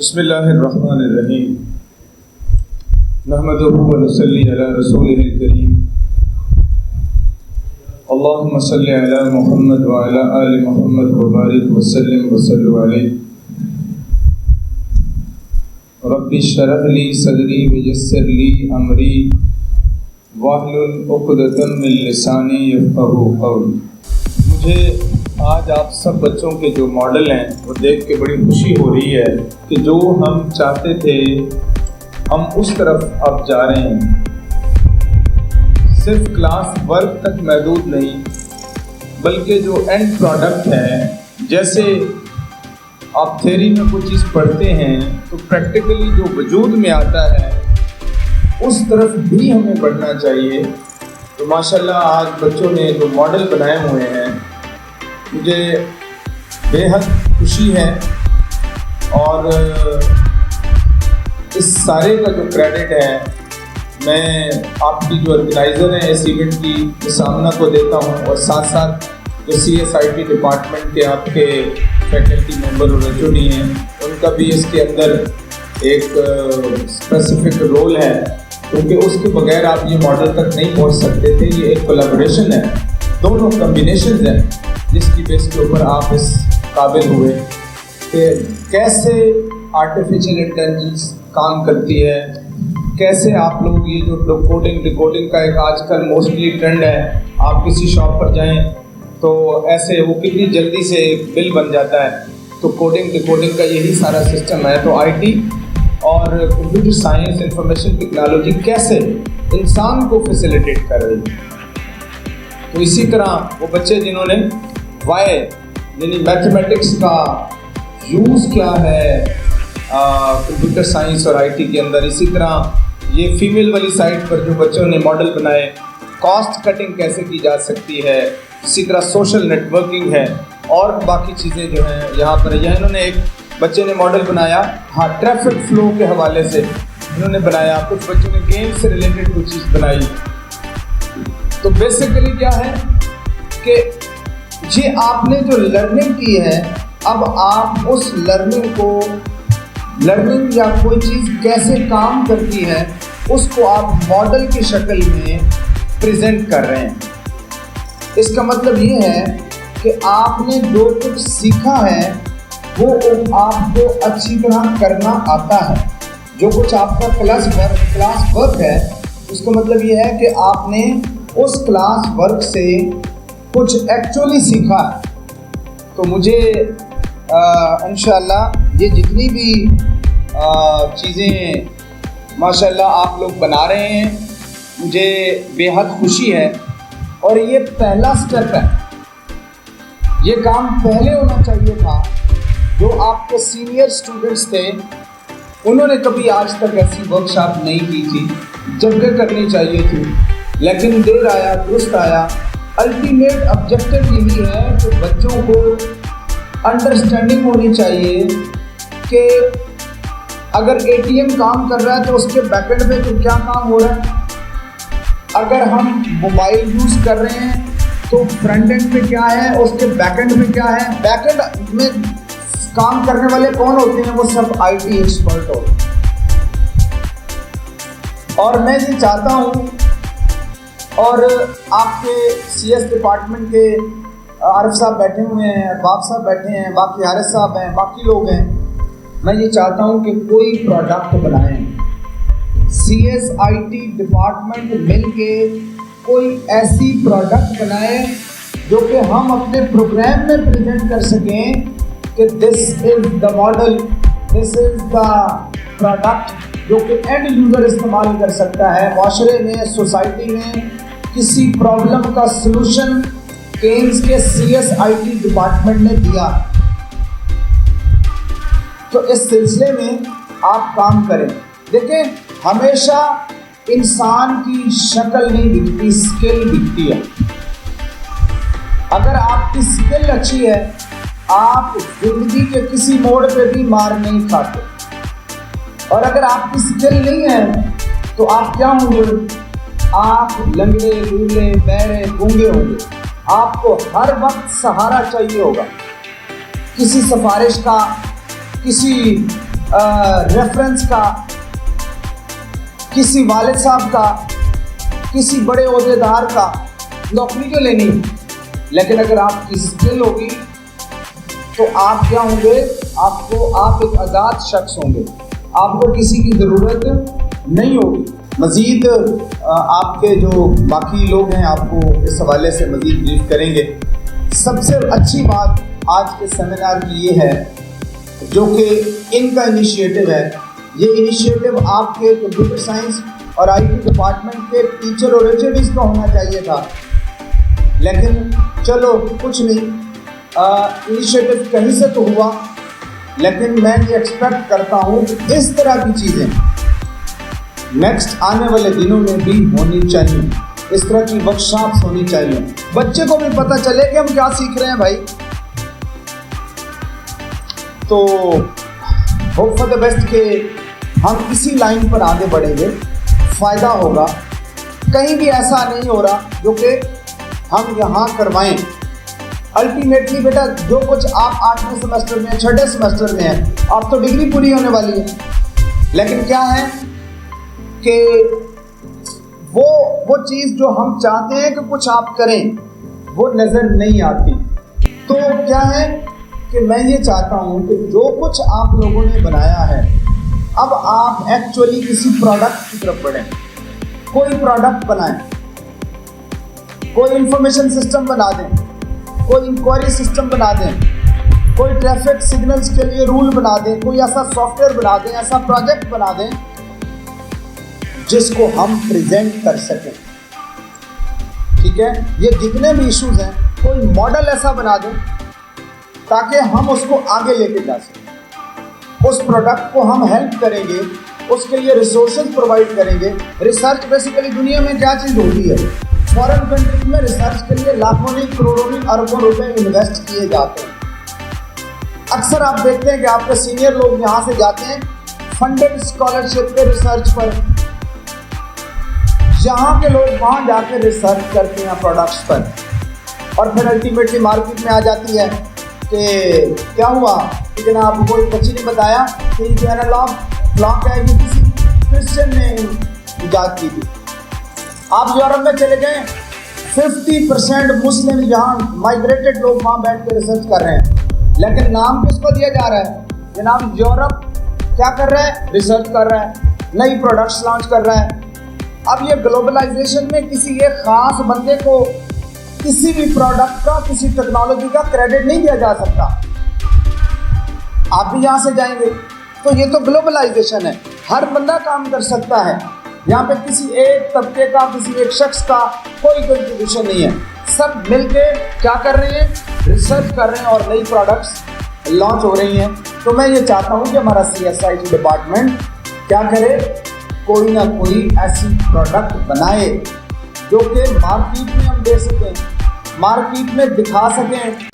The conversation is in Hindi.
बिस्मिल्लाहिर्रहमानिर्रहीम नहमदुहु व नसल्ली अला रसूलिहिल करीम अल्लाहुम्मा सल्लि अला मुहम्मद व अला आलि मुहम्मद व बारिक व सल्लिम व सल्लु अलैहि रब्बि इश्रह ली सदरी व यस्सिर ली अमरी वहलुल उक़दतम मिन लिसानी यफ़क़हू क़ौली। मुझे आज आप सब बच्चों के जो मॉडल हैं वो देख के बड़ी खुशी हो रही है कि जो हम चाहते थे हम उस तरफ अब जा रहे हैं। सिर्फ क्लास वर्क तक महदूद नहीं बल्कि जो एंड प्रोडक्ट है, जैसे आप थ्योरी में कुछ चीज़ पढ़ते हैं तो प्रैक्टिकली जो वजूद में आता है उस तरफ भी हमें बढ़ना चाहिए। तो माशाल्लाह आज बच्चों ने जो मॉडल बनाए हुए हैं मुझे बेहद खुशी है और इस सारे का जो क्रेडिट है मैं आपकी जो ऑर्गेनाइज़र हैं इस इवेंट की सामना को देता हूं और साथ साथ जो CSIT डिपार्टमेंट के आपके फैकल्टी मेंबर और HOD हैं उनका भी इसके अंदर एक स्पेसिफिक रोल है, क्योंकि उसके बगैर आप ये मॉडल तक नहीं पहुंच सकते थे। ये एक कोलैबोरेशन है, दोनों कॉम्बिनेशन हैं जिसकी बेस के ऊपर आप इस काबिल हुए कि कैसे आर्टिफिशियल इंटेलिजेंस काम करती है, कैसे आप लोग ये जो कोडिंग डिकोडिंग का एक आजकल मोस्टली ट्रेंड है, आप किसी शॉप पर जाएं तो ऐसे वो कितनी जल्दी से बिल बन जाता है, तो कोडिंग डिकोडिंग का यही सारा सिस्टम है। तो IT और कंप्यूटर साइंस इंफॉर्मेशन टेक्नोलॉजी कैसे इंसान को फैसिलिटेट कर रही है। तो इसी तरह वो बच्चे जिन्होंने वाई यानी मैथमेटिक्स का यूज़ क्या है कंप्यूटर साइंस और IT के अंदर, इसी तरह ये फीमेल वाली साइड पर जो बच्चों ने मॉडल बनाए कॉस्ट कटिंग कैसे की जा सकती है, इसी तरह सोशल नेटवर्किंग है और बाकी चीज़ें जो हैं यहाँ पर। यह इन्होंने एक बच्चे ने मॉडल बनाया, हाँ, ट्रैफिक फ्लो के हवाले से इन्होंने बनाया, कुछ बच्चों ने गेम से रिलेटेड कुछ चीज़ बनाई। तो बेसिकली क्या है कि ये आपने जो लर्निंग की है अब आप उस लर्निंग या कोई चीज़ कैसे काम करती है उसको आप मॉडल की शक्ल में प्रेजेंट कर रहे हैं। इसका मतलब ये है कि आपने जो कुछ सीखा है वो आपको अच्छी तरह करना आता है। जो कुछ आपका क्लास वर्क है उसका मतलब ये है कि आपने उस क्लास वर्क से कुछ एक्चुअली सीखा है। तो मुझे इंशाअल्लाह ये जितनी भी चीज़ें माशाअल्लाह आप लोग बना रहे हैं मुझे बेहद खुशी है और ये पहला स्टेप है। ये काम पहले होना चाहिए था। जो आपके सीनियर स्टूडेंट्स थे उन्होंने कभी आज तक ऐसी वर्कशॉप नहीं की थी, जबकि करनी चाहिए थी, लेकिन देर आया दुरुस्त आया। अल्टीमेट ऑब्जेक्टिव यही है कि बच्चों को अंडरस्टैंडिंग होनी चाहिए कि अगर ATM काम कर रहा है तो उसके बैकएंड में तो क्या काम हो रहा है। अगर हम मोबाइल यूज़ कर रहे हैं तो फ्रंट एंड में क्या है, उसके बैकएंड में क्या है। बैकएंड में काम करने वाले कौन होते हैं, वो सब IT एक्सपर्ट होते हैं। और मैं ये चाहता हूँ और आपके CS डिपार्टमेंट के आरिफ साहब बैठे हुए हैं, बाप साहब बैठे हैं, बाकी हारिस साहब हैं, बाकी लोग हैं, मैं ये चाहता हूँ कि कोई प्रोडक्ट बनाएं। CSIT डिपार्टमेंट मिलके कोई ऐसी प्रोडक्ट बनाए जो कि हम अपने प्रोग्राम में प्रेजेंट कर सकें कि this is the model, this is the product जो कि एंड यूज़र इस्तेमाल कर सकता है। माशरे में, सोसाइटी में किसी प्रॉब्लम का सलूशन केन्स के CSIT डिपार्टमेंट ने दिया। तो इस सिलसिले में आप काम करें। देखें, हमेशा इंसान की शक्ल नहीं दिखती, स्किल दिखती है। अगर आपकी स्किल अच्छी है आप जिंदगी के किसी मोड़ पे भी मार नहीं खाते, और अगर आपकी स्किल नहीं है तो आप क्या होंगे, आप लंगड़े लूले बहरे गूंगे होंगे। आपको हर वक्त सहारा चाहिए होगा, किसी सिफारिश का, किसी रेफरेंस का, किसी वालिद साहब का, किसी बड़े ओहदेदार का नौकरी तो लेनी है, लेकिन अगर आपकी स्किल होगी तो आप क्या होंगे, आप एक आज़ाद शख्स होंगे, आपको किसी की ज़रूरत नहीं होगी। मज़ीद आपके जो बाकी लोग हैं आपको इस हवाले से मज़ीद ब्रीफ करेंगे। सबसे अच्छी बात आज के सेमिनार की ये है जो कि इनका इनिशिएटिव है, ये इनिशिएटिव आपके कंप्यूटर साइंस और IT डिपार्टमेंट के टीचर और HODs का होना चाहिए था, लेकिन चलो कुछ नहीं, इनिशिएटिव कहीं से तो हुआ, लेकिन मैं ये एक्सपेक्ट करता हूँ कि इस तरह की चीज़ें नेक्स्ट आने वाले दिनों में भी होनी चाहिए, इस तरह की वर्कशॉप्स होनी चाहिए, बच्चे को भी पता चले कि हम क्या सीख रहे हैं भाई। तो होप फॉर द बेस्ट के हम इसी लाइन पर आगे बढ़ेंगे, फ़ायदा होगा। कहीं भी ऐसा नहीं हो रहा जो कि हम यहाँ करवाएं। अल्टीमेटली बेटा जो कुछ आप 8वें सेमेस्टर में, 6ठे सेमेस्टर में है, आप तो डिग्री पूरी होने वाली है, लेकिन क्या है कि वो चीज़ जो हम चाहते हैं कि कुछ आप करें वो नज़र नहीं आती। तो क्या है कि मैं ये चाहता हूँ कि जो कुछ आप लोगों ने बनाया है, अब आप एक्चुअली किसी प्रोडक्ट की तरफ बढ़ें। कोई प्रोडक्ट बनाएं, कोई इंफॉर्मेशन सिस्टम बना दें, कोई इंक्वायरी सिस्टम बना दें, कोई ट्रैफिक सिग्नल्स के लिए रूल बना दें, कोई ऐसा सॉफ्टवेयर बना दें, ऐसा प्रोजेक्ट बना दें जिसको हम प्रेजेंट कर सकें। ठीक है, ये जितने भी इश्यूज हैं कोई मॉडल ऐसा बना दें ताकि हम उसको आगे लेके जा सकें। उस प्रोडक्ट को हम हेल्प करेंगे, उसके लिए रिसोर्सेज प्रोवाइड करेंगे। रिसर्च बेसिकली दुनिया में क्या चीज़ होती है, फॉरेन कंट्रीज में रिसर्च के लिए लाखों नहीं, करोड़ों नहीं, अरबों रुपए इन्वेस्ट किए जाते हैं। अक्सर आप देखते हैं कि आपके सीनियर लोग यहाँ से जाते हैं फंडेड स्कॉलरशिप पे, रिसर्च पर, यहाँ के लोग वहाँ जाकर रिसर्च करते हैं प्रोडक्ट्स पर, और फिर अल्टीमेटली मार्केट में आ जाती है कि क्या हुआ कि जनाब कोई बच्ची ने बताया कि जो एनालॉग क्लॉक है ये किसी क्रिश्चियन ने इजाद की थी। आप यूरोप में चले गए, 50% मुस्लिम यहाँ माइग्रेटेड लोग वहाँ बैठ कर रिसर्च कर रहे हैं, लेकिन नाम किसको दिया जा रहा है, जनाब यूरोप क्या कर रहा है, रिसर्च कर रहा है, नई प्रोडक्ट्स लॉन्च कर रहा है। अब ये ग्लोबलाइजेशन में किसी एक ख़ास बंदे को किसी भी प्रोडक्ट का, किसी टेक्नोलॉजी का क्रेडिट नहीं दिया जा सकता। आप भी यहाँ से जाएंगे तो ये तो ग्लोबलाइजेशन है, हर बंदा काम कर सकता है। यहाँ पे किसी एक तबके का, किसी एक शख्स का कोई कंट्रीब्यूशन नहीं है, सब मिलके क्या कर रहे हैं, रिसर्च कर रहे हैं और नई प्रोडक्ट्स लॉन्च हो रही हैं। तो मैं ये चाहता हूँ कि हमारा CSIT डिपार्टमेंट क्या करे, कोई ना कोई ऐसी प्रोडक्ट बनाए जो कि मार्केट में हम दे सकें, मार्केट में दिखा सकें।